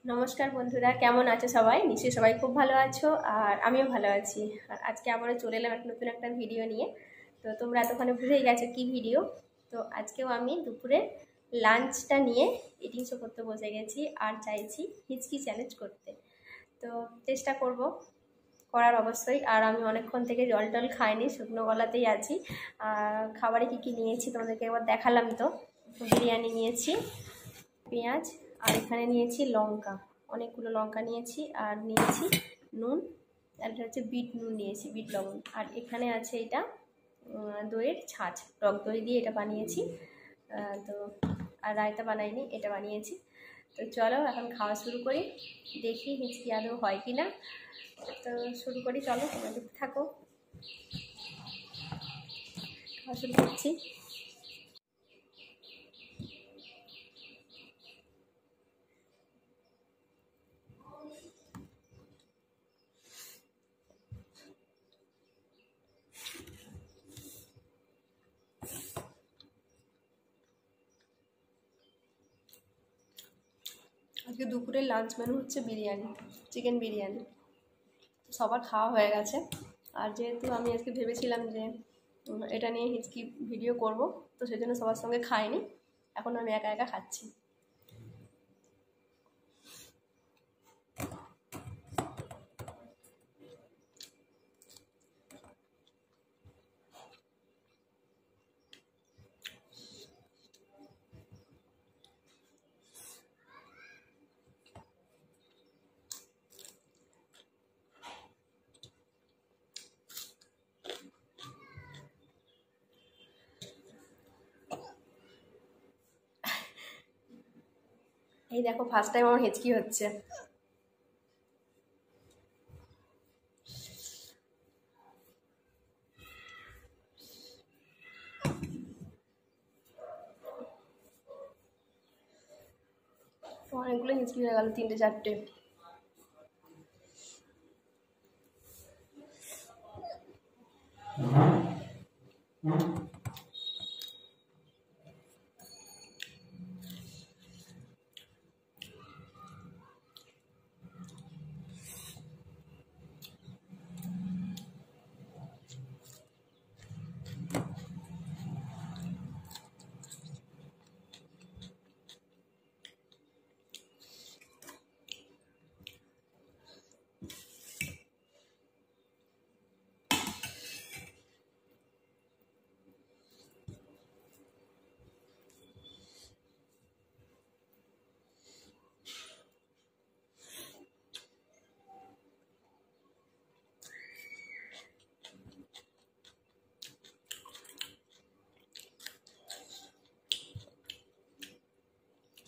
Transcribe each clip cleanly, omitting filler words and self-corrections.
নমস্কার বন্ধুরা, কেমন আছো সবাই? নিশ্চয়ই সবাই খুব ভালো আছো, আর আমিও ভালো আছি। আর আজকে আবারও চলে এলাম একটা নতুন একটা ভিডিও নিয়ে। তো তোমরা এতক্ষণে বুঝেই গেছো কি ভিডিও। তো আজকেও আমি দুপুরে লাঞ্চটা নিয়ে ইটিং শো করতে বসে গেছি আর চাইছি হিচকি চ্যালেঞ্জ করতে। তো চেষ্টা করব করার অবশ্যই। আর আমি অনেকক্ষণ থেকে জল টল খাইনি, শুকনো গলাতেই আছি। খাবারে কী কী নিয়েছি তোমাদেরকে একবার দেখালাম। তো বিরিয়ানি নিয়েছি, পেঁয়াজ, আর এখানে নিয়েছি লঙ্কা, অনেকগুলো লঙ্কা নিয়েছি, আর নিয়েছি নুন, আর এটা হচ্ছে বিট নুন নিয়েছি, বিট লবণ। আর এখানে আছে এটা দইয়ের ছাঁচ, টক দই দিয়ে এটা বানিয়েছি। তো আর রায়তা বানাইনি, এটা বানিয়েছি। তো চলো এখন খাওয়া শুরু করি, দেখি হিচকি আদৌ হয় কি না। তো শুরু করি, চলো তোমরা দেখতে থাকো। খাওয়া শুরু করছি। আজকে দুপুরের লাঞ্চ মেনু হচ্ছে বিরিয়ানি, চিকেন বিরিয়ানি। সবার খাওয়া হয়ে গেছে। আর যেহেতু আমি আজকে ভেবেছিলাম যে এটা নিয়ে হিচকি ভিডিও করব, তো সেজন্য সবার সঙ্গে খাইনি, এখন আমি একা একা খাচ্ছি। এই দেখো, ফার্স্ট টাইম আমার হিচকি হচ্ছে। অনেকগুলো হিচকি হয়ে গেল, 3-4টে।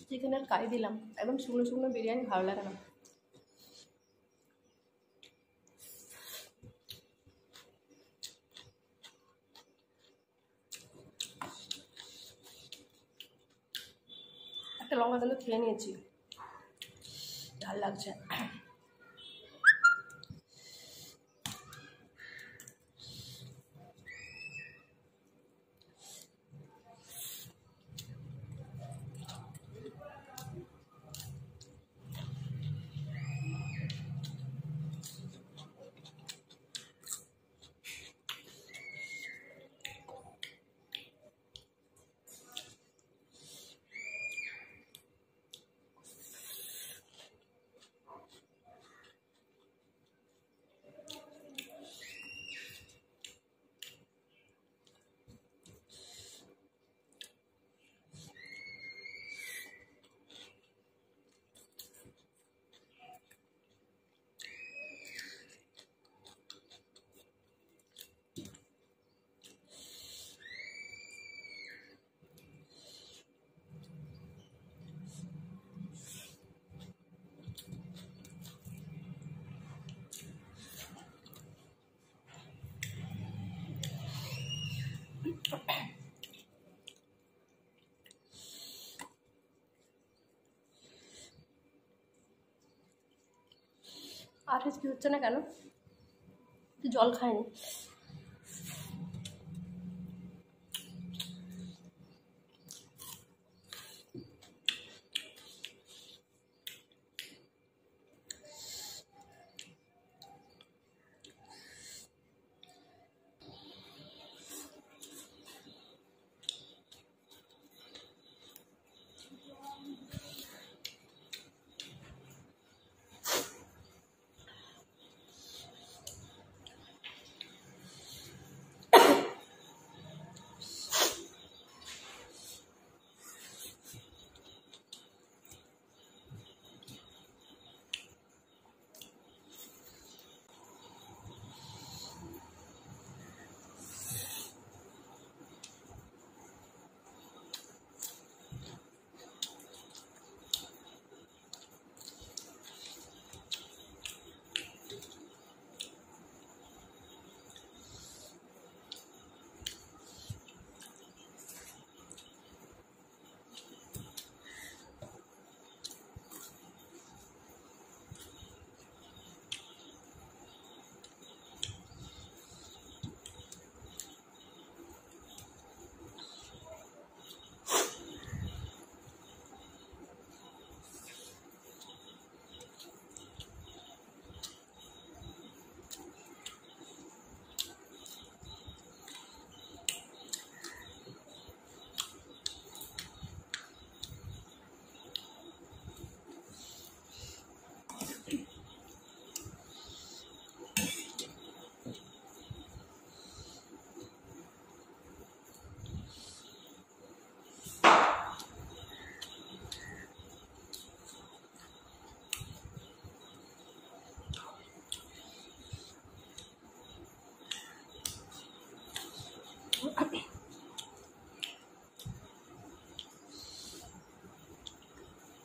চিকেনের কারি দিলাম, একদম শুকনো শুকনো বিরিয়ানি ভালো লাগে না। একটা লঙ্কা তেলে খেয়ে নিয়েছি, ঝাল লাগছে। আর হিচকি হচ্ছে না কেন? জল খায়নি।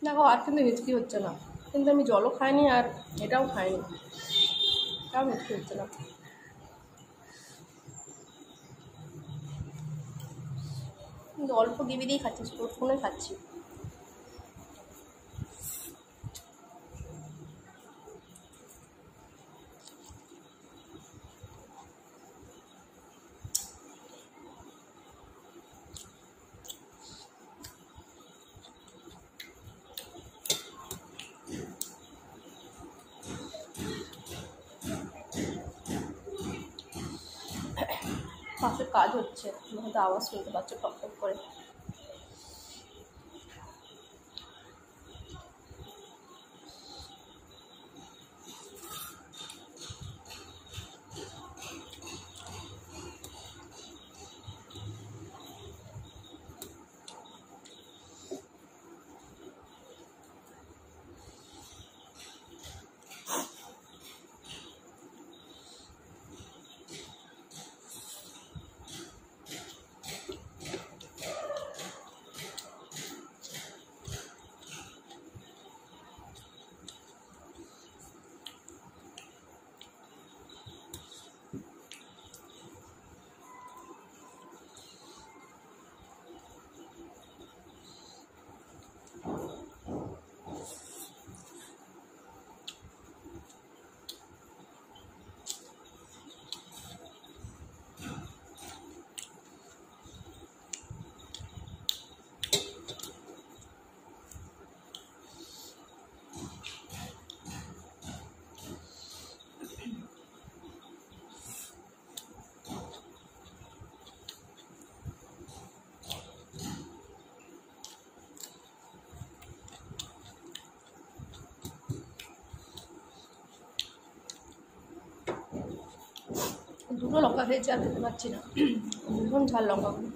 দেখো আর কিন্তু হিচকি হচ্ছে না, কিন্তু আমি জলও খাইনি আর এটাও খাইনি, তাও হিচকি হচ্ছে না। কিন্তু অল্প ডিবি দিয়েই খাচ্ছি, স্পুনে খাচ্ছি। পাশে কাজ হচ্ছে, হয়তো আওয়াজ শুনতে পাচ্ছ টক টক করে। দুটো লঙ্কা খেয়েছি, আর খেতে পারছি না, ভীষণ ঝাল লঙ্কাগুলো।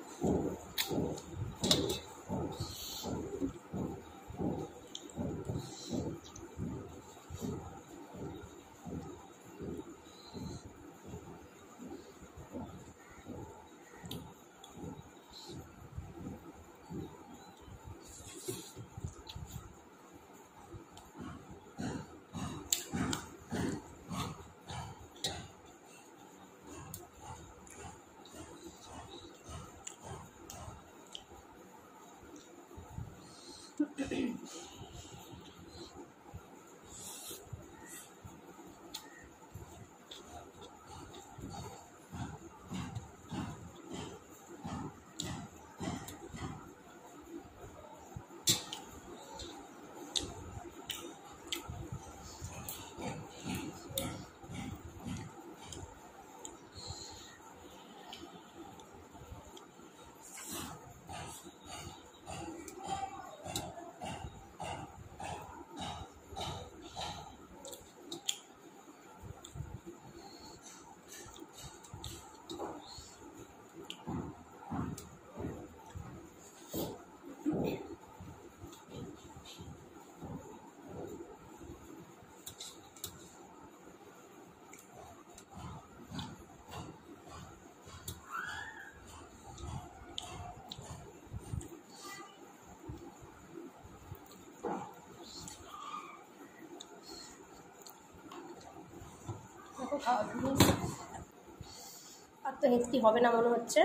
আর তো হিচকি হবে না মনে হচ্ছে।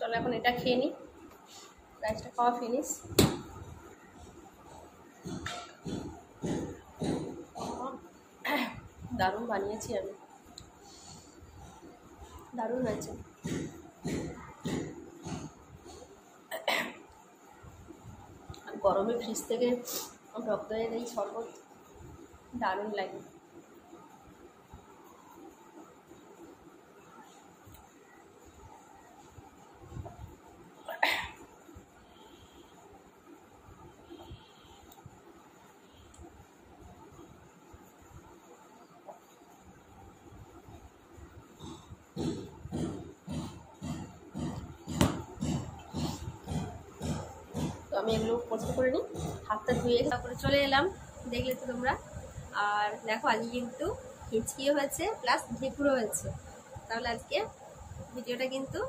চলো এখন এটা খেয়ে নিই, রাইসটা খাওয়া ফিনিশ। দারুণ বানিয়েছি আমি, দারুণ হয়েছে। গরমে ফ্রিজ থেকে টক দইয়ের এই শরবত দারুণ লাগে। তো আমি এগুলো পরিষ্কার করে নিই, হাতটা ধুয়ে তারপরে চলে এলাম, দেখলে তো তোমরা। আর দেখো আজকে কিন্তু হিচকিও হয়েছে প্লাস ঢেকুরও হয়েছে, তাহলে আজকে ভিডিওটা কিন্তু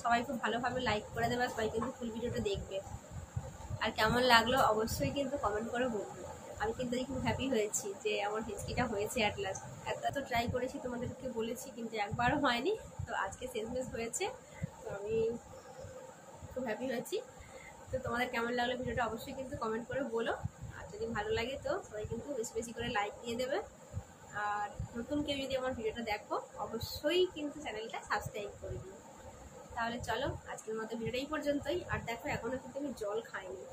সবাই খুব ভালোভাবে লাইক করে দেবে, সবাই কিন্তু ফুল ভিডিওটা দেখবে। আর কেমন লাগলো অবশ্যই কিন্তু কমেন্ট করে বলবে। আমি কিন্তু খুব হ্যাপি হয়েছি যে আমার হিচকিটা হয়েছে অ্যাট লাস্ট। এত ট্রাই করেছি, তোমাদেরকে বলেছি, কিন্তু একবারও হয়নি। তো আজকে শেষমেশ হয়েছে, তো আমি খুব হ্যাপি হয়েছি। তো তোমাদের কেমন লাগলো ভিডিওটা অবশ্যই কিন্তু কমেন্ট করে বলো। আর যদি ভালো লাগে তো সবাই কিন্তু বেশি বেশি করে লাইক দিয়ে দেবে। আর নতুন কেউ যদি আমার ভিডিওটা দেখো অবশ্যই কিন্তু চ্যানেলটা সাবস্ক্রাইব করে দিও। তাহলে চলো আজকের মতো ভিডিওটা এই পর্যন্তই। আর দেখো এখনো কিন্তু আমি জল খাইনি,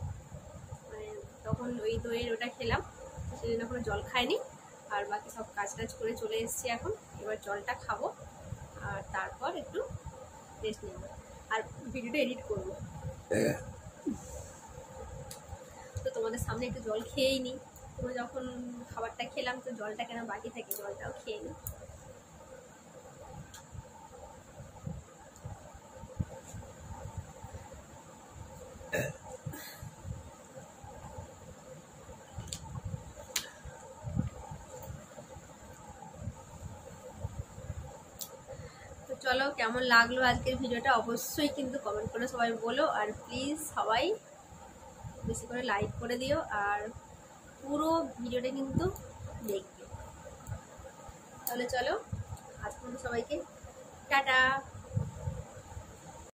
মানে তখন ওই দইয়ের ওটা খেলাম, সেই জন্য এখনো জল খাইনি। আর বাকি সব কাজ টাজ করে চলে এসেছি এখন, এবার জলটা খাবো আর তারপর একটু রেস্ট নেব আর ভিডিওটা এডিট করবো। তো তোমাদের সামনে একটু জল খেয়েই নিই। তোমরা যখন খাবারটা খেলাম তো জলটা কেন বাকি থাকে, জলটাও খেয়ে নিই। তো চলো কেমন লাগলো আজকের ভিডিওটা অবশ্যই কিন্তু কমেন্ট করে সবাই বলো। আর প্লিজ সবাই বেশি করে লাইক করে দিও আর পুরো ভিডিওটা কিন্তু দেখবে। তাহলে চলো আজ পর্যন্ত সবাইকে টাটা।